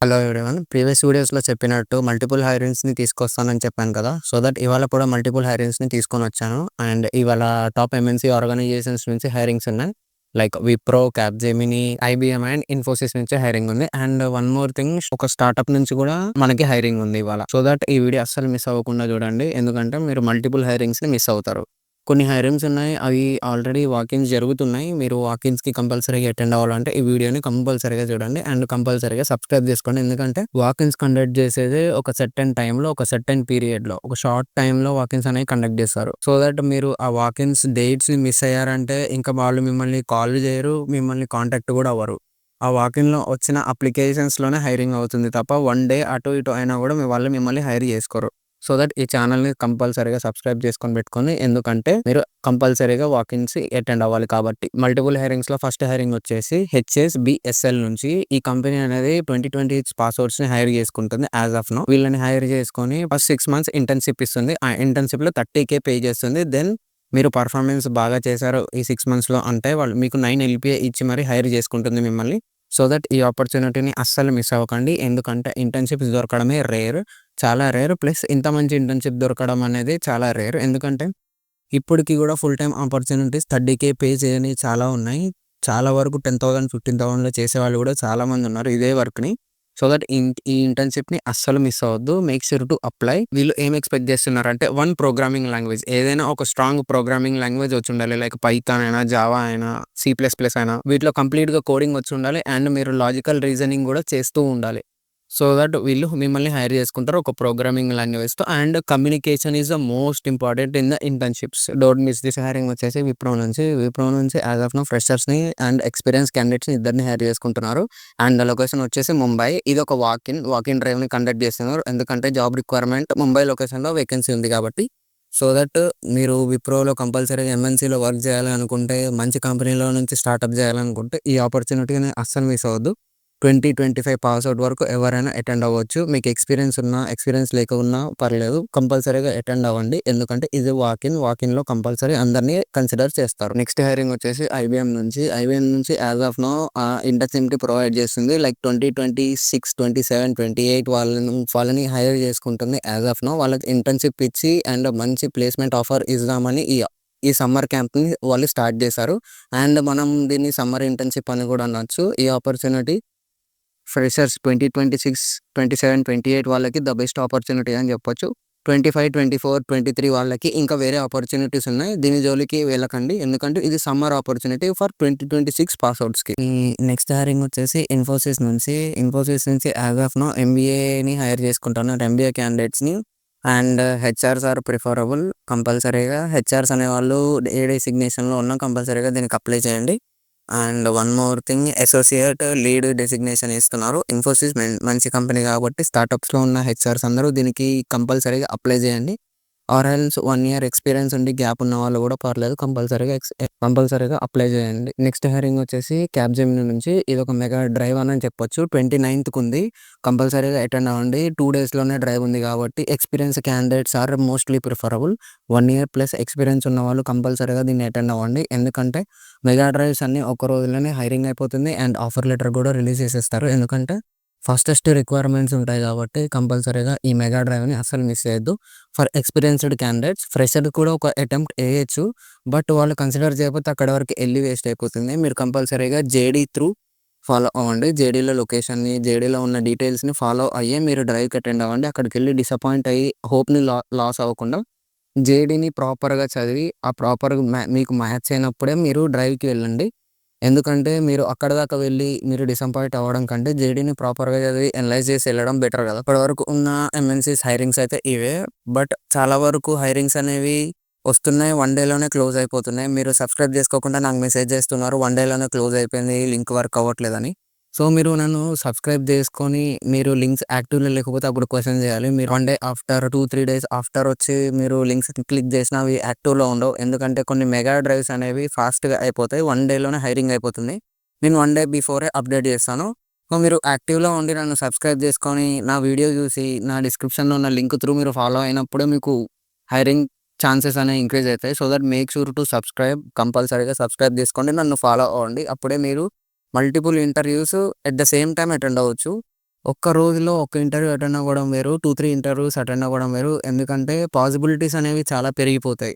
Hello everyone. Previous వీడియోస్‌లో చెప్పినట్టు multiple హైరింగ్స్‌ని తీసుకొస్తానని చెప్పాను కదా! సో దట్ ఇవాళ కూడా మల్టిపుల్ హైరింగ్స్‌ని తీసుకొనొచ్చాను. అండ్ ఇవాళ టాప్ ఎంఎన్‌సీ ఆర్గనైజేషన్స్ నుంచి హైరింగ్స్ ఉన్నాయి. Like Wipro, Capgemini, IBM and Infosys నుంచి హైరింగ్ ఉంది. అండ్ వన్ మోర్ థింగ్, ఒక స్టార్టప్ నుంచి కూడా మనకి హైరింగ్ ఉంది ఇవాళ. సో దట్ ఈ వీడియో అస్సలు మిస్ అవ్వకుండా చూడండి. ఎందుకంటే మీరు మల్టిపుల్ హైరింగ్స్‌ని మిస్ అవుతారు. కొన్ని హైరింగ్స్ ఉన్నాయి. అవి ఆల్రెడీ వాకిన్స్ జరుగుతున్నాయి. మీరు వాకిన్స్‌కి కంపల్సరీగా అటెండ్ అవ్వాలంటే ఈ వీడియోని కంపల్సరీగా చూడండి. అండ్ కంపల్సరీగా సబ్స్క్రైబ్ చేసుకోండి. ఎందుకంటే వాకిన్స్ కండక్ట్ చేసేది ఒక సెర్టైన్ టైమ్‌లో, ఒక సెర్టైన్ పీరియడ్‌లో, ఒక షార్ట్ టైమ్‌లో వాకిన్స్ అనేవి కండక్ట్ చేస్తారు. సో దట్ మీరు ఆ వాకిన్స్ డేట్స్‌ని మిస్ అయ్యారంటే ఇంకా వాళ్ళు మిమ్మల్ని కాల్ చేయరు. మిమ్మల్ని కాంటాక్ట్ కూడా అవ్వరు. ఆ వాకిన్‌లో వచ్చిన అప్లికేషన్స్‌లోనే హైరింగ్ అవుతుంది తప్ప, వన్ డే అటు ఇటు అయినా కూడా వాళ్ళు మిమ్మల్ని హైర్ చేసుకోరు. సో దట్ ఈ ఛానల్‌ని కంపల్సరీగా సబ్స్క్రైబ్ చేసుకొని పెట్టుకోండి. ఎందుకంటే మీరు కంపల్సరీగా వాకిన్స్ అటెండ్ అవ్వాలి కాబట్టి. మల్టిపుల్ హైరింగ్స్‌లో ఫస్ట్ హైరింగ్ వచ్చేసి హెచ్ఎస్‌బిఎస్ఎల్ నుంచి. ఈ కంపెనీ అనేది 2026 పాస్వర్డ్స్‌ని హైర్ చేసుకుంటుంది యాస్ ఆఫ్ నౌ. వీళ్ళని హైర్ చేసుకొని ఫస్ట్ 6 మంత్స్ ఇంటర్న్‌షిప్ ఇస్తుంది. ఆ ఇంటర్న్‌షిప్‌లో 30,000 పే చేస్తుంది. దెన్ మీరు పర్ఫార్మెన్స్ బాగా చేశారు ఈ 6 మంత్స్‌లో అంటే వాళ్ళు మీకు 9 ఎల్‌పిఏ ఇచ్చి మరి హైర్ చేసుకుంటుంది మిమ్మల్ని. సో దట్ ఈ ఆపర్చునిటీని అస్సలు మిస్ అవ్వకండి. ఎందుకంటే ఇంటర్న్‌షిప్స్ దొరకడమే రేర్. చాలా రేర్. ప్లస్ ఇంత మంచి ఇంటర్న్‌షిప్ దొరకడం అనేది చాలా రేర్. ఎందుకంటే ఇప్పటికి గూడా ఫుల్ టైమ్ ఆపర్చునిటీస్ 30,000 పే చేయనియి చాలా ఉన్నాయి. చాలా వరకు 10,000, 15,000లో చేసేవాళ్ళు గూడా చాలామందున్నారు ఇదే వర్క్‌ని. సో దట్ ఈ ఇంటర్న్‌షిప్‌ని అస్సలు మిస్ అవ్వద్దు. Make sure to apply. వీళ్ళు ఏం ఎక్స్‌పెక్ట్ చేస్తున్నారంటే వన్ ప్రోగ్రామింగ్ లాంగ్వేజ్, ఏదైనా ఒక స్ట్రాంగ్ ప్రోగ్రామింగ్ లాంగ్వేజ్ వచ్చుండాలి. లైక్ పైథాన్ అయినా, జావా అయినా, సి ప్లస్ ప్లస్ అయినా వీటిలో కంప్లీట్‌గా కోడింగ్ వచ్చుండాలి. అండ్ మీరు లాజికల్ రీజనింగ్ గూడా చేస్తూ ఉండాలి. సో దట్ వీళ్ళు మిమ్మల్ని హైర్ చేసుకుంటారు ఒక ప్రోగ్రామింగ్ లాంగ్వేజ్‌తో. And communication is the most important in the internships. Don't miss this. Hiring వచ్చేసి విప్రో నుంచి యాస్ ఆఫ్ నౌ ఫ్రెషర్స్‌ని అండ్ ఎక్స్‌పీరియన్స్ క్యాండిడేట్స్‌ని ఇద్దరిని హైర్ చేసుకుంటున్నారు. అండ్ లొకేషన్ వచ్చేసి ముంబై. ఇది ఒక వాక్ ఇన్ డ్రైవ్‌ని కండక్ట్ చేస్తున్నారు. ఎందుకంటే జాబ్ రిక్వైర్మెంట్ ముంబై లొకేషన్‌లో వేకెన్సీ ఉంది కాబట్టి. సో దట్ మీరు విప్రోలో కంపల్సరీగా ఎంఎన్‌సీలో వర్క్ చేయాలి అనుకుంటే, మంచి కంపెనీలో నుంచి స్టార్టప్ చేయాలనుకుంటే ఈ ఆపర్చునిటీని అస్సలు మిస్ అవ్వద్దు. 2025 పాస్ ఔట్ వరకు ఎవరైనా అటెండ్ అవ్వచ్చు. మీకు ఎక్స్‌పీరియన్స్ ఉన్నా, ఎక్స్‌పీరియన్స్ లేకున్నా పర్లేదు. కంపల్సరీగా అటెండ్ అవ్వండి. ఎందుకంటే ఇది వాకిన్‌లో కంపల్సరీ అందరిని కన్సిడర్ చేస్తారు. నెక్స్ట్ హైరింగ్ వచ్చేసి ఐబీఎం నుంచి యాస్ ఆఫ్ నౌ ఇంటర్న్‌షిప్‌ని ప్రొవైడ్ చేస్తుంది. లైక్ 2026, 27, 28 వాళ్ళని హైర్ చేసుకుంటుంది యాస్ ఆఫ్ నౌ. వాళ్ళకి ఇంటర్న్‌షిప్ ఇచ్చి అండ్ మంచి ప్లేస్‌మెంట్ ఆఫర్ ఇద్దామని ఈ సమ్మర్ క్యాంప్‌ని వాళ్ళు స్టార్ట్ చేశారు. అండ్ మనం దీన్ని సమ్మర్ ఇంటర్న్‌షిప్ అని కూడా అనొచ్చు. ఈ ఆపర్చునిటీ ఫ్రెషర్స్ 2026, 27, 28 వాళ్ళకి ద బెస్ట్ ఆపర్చునిటీ అని చెప్పొచ్చు. 25, 24, 23 వాళ్ళకి ఇంకా వేరే ఆపర్చునిటీస్ ఉన్నాయి. దీని జోలికి వెళ్ళకండి. ఎందుకంటే ఇది సమ్మర్ ఆపర్చునిటీ ఫర్ 2026 పాస్ ఔట్స్‌కి. ఈ నెక్స్ట్ హైరింగ్ వచ్చేసి ఇన్ఫోసిస్ నుంచి యాస్ ఆఫ్ నౌ ఎంబీఏని హైర్ చేసుకుంటున్నారు. ఎంబీఏ క్యాండిడేట్స్‌ని. And HRs are preferable. కంపల్సరీగా హెచ్ఆర్స్ అనేవాళ్ళు ఏ డెసిగ్నేషన్‌లో ఉన్నా కంపల్సరీగా దీనికి అప్లై చేయండి. And one more thing, associate lead designation ఇస్తున్నారు. ఇన్ఫోసిస్ మంచి కంపెనీ కాబట్టి స్టార్టప్స్‌లో ఉన్న హెచ్ఆర్స్ అందరూ దీనికి కంపల్సరీగా అప్లై చేయండి. ఆర్ ఎల్స్ 1 ఇయర్ ఎక్స్‌పీరియన్స్ ఉండి గ్యాప్ ఉన్న వాళ్ళు కూడా పర్లేదు. కంపల్సరీగా అప్లై చేయండి. నెక్స్ట్ హైరింగ్ వచ్చేసి క్యాప్‌జెమినీ నుంచి. ఇదొక మెగా డ్రైవ్ అని చెప్పొచ్చు. 29థ్‌కి ఉంది. కంపల్సరీగా అటెండ్ అవ్వండి. 2 డేస్‌లోనే డ్రైవ్ ఉంది కాబట్టి experience candidates are mostly preferable. 1 year plus experience ఉన్నవాళ్ళు కంపల్సరీగా దీన్ని అటెండ్ అవ్వండి. ఎందుకంటే మెగా డ్రైవ్స్ అన్నీ ఒక్క రోజులోనే హైరింగ్ అయిపోతుంది. అండ్ ఆఫర్ లెటర్ కూడా రిలీజ్ చేసేస్తారు. ఎందుకంటే ఫాస్టెస్ట్ రిక్వైర్మెంట్స్ ఉంటాయి కాబట్టి కంపల్సరీగా ఈ మెగా డ్రైవ్‌ని అస్సలు మిస్ చేయొద్దు. ఫర్ ఎక్స్‌పీరియన్స్‌డ్ క్యాండిడేట్స్, ఫ్రెషర్ కూడా ఒక అటెంప్ట్ ఎయొచ్చు. బట్ వాళ్ళు కన్సిడర్ చేయకపోతే అక్కడి వరకు ఎళ్లి వేస్ట్ అయిపోతుంది. మీరు కంపల్సరీగా జేడీ త్రూ ఫాలో అవ్వండి. జేడీలో ఉన్న డీటెయిల్స్‌ని ఫాలో అయ్యే మీరు డ్రైవ్‌కి అటెండ్ అవ్వండి. అక్కడికెళ్లి డిసప్పాయింట్ అయ్యి హోప్‌ని లాస్ అవ్వకుండా జేడీని ప్రాపర్‌గా చదివి, ఆ ప్రాపర్‌గా మీకు మ్యాచ్ అయినప్పుడే మీరు డ్రైవ్‌కి వెళ్ళండి. ఎందుకంటే మీరు అక్కడి దాకా వెళ్లి మీరు డిసప్పాయింట్ అవ్వడం కంటే జేడీని ప్రాపర్‌గా చదివి అనలైజ్ చేసి ఎళ్ళడం బెటర్ కదా! ఇప్పటి వరకు ఉన్న ఎంఎన్‌సీస్ హైరింగ్స్ అయితే ఇవే. బట్ చాలా వరకు హైరింగ్స్ అనేవి వస్తున్నాయి. వన్ డేలోనే క్లోజ్ అయిపోతున్నాయి. మీరు సబ్స్క్రైబ్ చేసుకోకుండా నాకు మెసేజ్ చేస్తున్నారు. వన్ డేలోనే క్లోజ్ అయిపోయింది. లింక్ వర్క్ అవ్వట్లేదని. సో, మీరు నన్ను సబ్స్క్రైబ్ చేసుకొని మీరు లింక్స్ యాక్టివ్‌లో లేకపోతే అప్పుడు క్వెషన్ చేయాలి. మీరు one day after 2, 3 days after వచ్చి మీరు లింక్స్ క్లిక్ చేసినా అవి యాక్టివ్‌లో ఉండవు. ఎందుకంటే కొన్ని మెగా డ్రైవ్స్ అనేవి ఫాస్ట్‌గా అయిపోతాయి. వన్ డేలోనే హైరింగ్ అయిపోతుంది. నేను వన్ డే బిఫోరే అప్డేట్ చేస్తాను. సో, మీరు యాక్టివ్‌లో ఉండి నన్ను సబ్స్క్రైబ్ చేసుకొని నా వీడియో చూసి నా డిస్క్రిప్షన్‌లో ఉన్న లింక్ త్రూ మీరు ఫాలో అయినప్పుడే మీకు హైరింగ్ ఛాన్సెస్ అనేవి ఇంక్రీజ్ అయితాయి. So that make sure to subscribe. కంపల్సరీగా సబ్స్క్రైబ్ చేసుకోండి. నన్ను ఫాలో అవ్వండి. అప్పుడే మీరు multiple interviews at the same time attend అవ్వచ్చు. ఒక్క రోజులో ఒక్క ఇంటర్వ్యూ అటెండ్ అవ్వడం వేరు. 2, 3 ఇంటర్వ్యూస్ అటెండ్ అవ్వడం వేరు. ఎందుకంటే పాసిబిలిటీస్ అనేవి చాలా పెరిగిపోతాయి.